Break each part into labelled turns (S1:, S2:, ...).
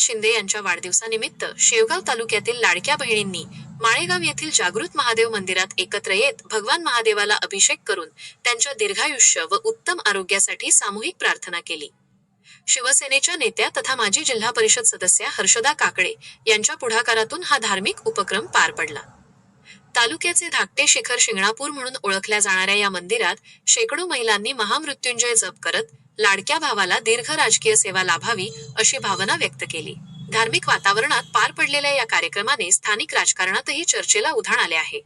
S1: शिंदे यांच्या वाढदिवसानिमित्त शेवगाव तालुक्यातील लाडक्या बहिणींनी माळेगाव येथील जागृत महादेव मंदिरात एकत्र येत भगवान महादेवाला अभिषेक करून त्यांच्या दीर्घायुष्य व उत्तम आरोग्यासाठी सामूहिक प्रार्थना केली। शिवसेनेच्या नेत्या तथा माजी जिल्हा परिषद सदस्या हर्षदा काकडे यांच्या पुढाकारातून हा धार्मिक उपक्रम पार पडला। तालुक्याचे धाकटे शिखर शिंगणापूर म्हणून ओळखल्या जाणाऱ्या या मंदिरात शेकडो महिलांनी महामृत्युंजय जप करत लाडक्या भावाला दीर्घ राजकीय सेवा लाभावी अशी भावना व्यक्त केली। धार्मिक वातावरणात पार पडलेल्या या कार्यक्रमाने स्थानिक राजकारणातही चर्चेला उधाण आले आहे।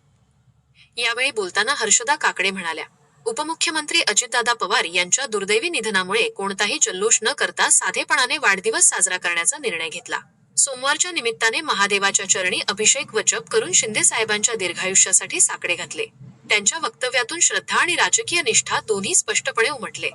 S1: यावेळी बोलताना हर्षदा काकडे म्हणाल्या, उपमुख्यमंत्री अजितदादा पवार यांच्या दुर्दैवी निधनामुळे कोणताही जल्लोष न करता साधेपणाने वाढदिवस साजरा करण्याचा निर्णय घेतला। सोमवारच्या निमित्ताने महादेवाच्या चरणी अभिषेक व जप करून शिंदे साहेबांच्या दीर्घायुष्यासाठी साकडे घातले। त्यांच्या वक्तव्यातून श्रद्धा आणि राजकीय निष्ठा दोन्ही स्पष्टपणे उमटले।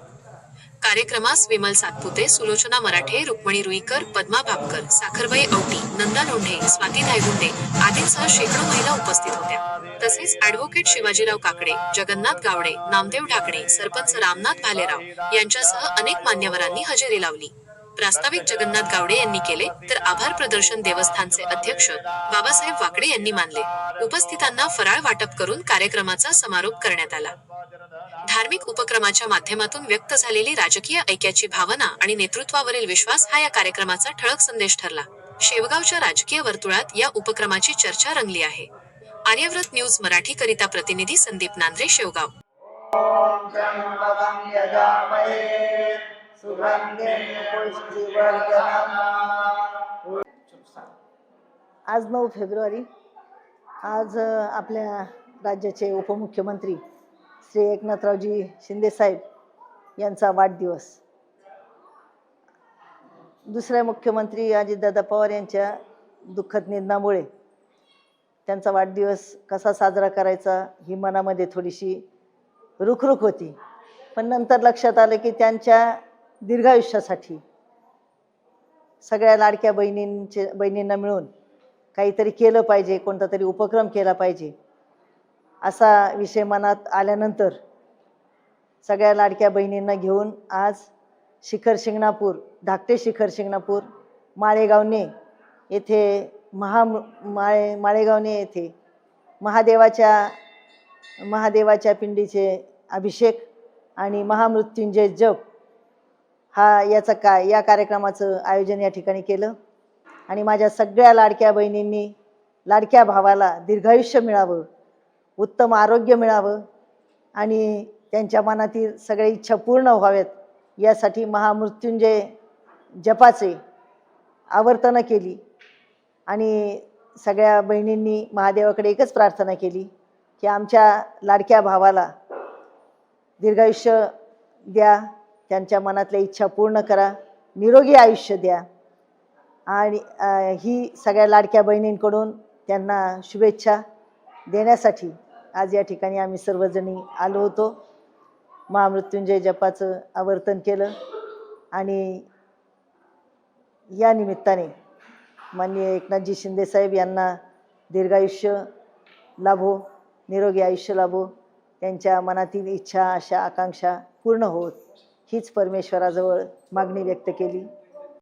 S1: कार्यक्रमास विमल सातपुते, सुलोचना मराठे, रुक्मणी रुईकर, पद्मा भापकर, साखरबाई औटी, नंदा लोंढे, स्वाती धायगुंडे आदींसह शेकडो महिला उपस्थित होत्या। तसेच ॲडव्होकेट शिवाजीराव काकडे, जगन्नाथ गावडे, नामदेव ढाकणे, सरपंच रामनाथ भालेराव यांच्यासह अनेक मान्यवरांनी हजेरी लावली। प्रास्ताविक जगन्नाथ गावडे यांनी केले, तर आभार प्रदर्शन देवस्थानचे अध्यक्ष बाबासाहेब वाकडे यांनी मानले। उपस्थितांना फराळ वाटप करून कार्यक्रमाचा समारोप करण्यात आला। धार्मिक उपक्रमाच्या माध्यमातून व्यक्त झालेली राजकीय ऐक्याची भावना आणि नेतृत्वावरील विश्वास हा या कार्यक्रमाचा ठळक संदेश ठरला। शेवगावच्या राजकीय वर्तुळात या उपक्रमाची चर्चा रंगली आहे। आर्यव्रत न्यूज मराठी करिता प्रतिनिधी संदीप नांद्रे, शेवगाव।
S2: आज 9 फेब्रुवारी, आज आपल्या राज्याचे उपमुख्यमंत्री श्री एकनाथरावजी शिंदे साहेब यांचा वाढदिवस। दुसरे मुख्यमंत्री अजितदादा पवार यांच्या दुःखद निधनामुळे त्यांचा वाढदिवस कसा साजरा करायचा ही मनामध्ये थोडीशी रुखरुख होती, पण नंतर लक्षात आलं की त्यांच्या दीर्घायुष्यासाठी सगळ्या लाडक्या बहिणींना मिळून काहीतरी केलं पाहिजे, कोणता तरी उपक्रम केला पाहिजे असा विषय मनात आल्यानंतर सगळ्या लाडक्या बहिणींना घेऊन आज शिखर शिंगणापूर, धाकटे शिखर शिंगणापूर माळेगावने येथे माळेगावने येथे महादेवाच्या पिंडीचे अभिषेक आणि महामृत्युंजय जप या कार्यक्रमाचं आयोजन या ठिकाणी केलं। आणि माझ्या सगळ्या लाडक्या बहिणींनी लाडक्या भावाला दीर्घायुष्य मिळावं, उत्तम आरोग्य मिळावं आणि त्यांच्या मनातील सगळ्या इच्छा पूर्ण व्हाव्यात यासाठी महामृत्युंजय जपाचे आवर्तन केली। आणि सगळ्या बहिणींनी महादेवाकडे एकच प्रार्थना केली की आमच्या लाडक्या भावाला दीर्घायुष्य द्या, त्यांच्या मनातल्या इच्छा पूर्ण करा, निरोगी आयुष्य द्या। आणि ही सगळ्या लाडक्या बहिणींकडून त्यांना शुभेच्छा देण्यासाठी आज या ठिकाणी आम्ही सर्वजणी आलो होतो। महामृत्युंजय जपाचं आवर्तन केलं आणि या निमित्ताने माननीय एकनाथजी शिंदे साहेब यांना दीर्घायुष्य लाभो, निरोगी आयुष्य लाभो, त्यांच्या मनातील इच्छा, आशा, आकांक्षा पूर्ण होत हीच परमेश्वराजवळ मागणी व्यक्त केली।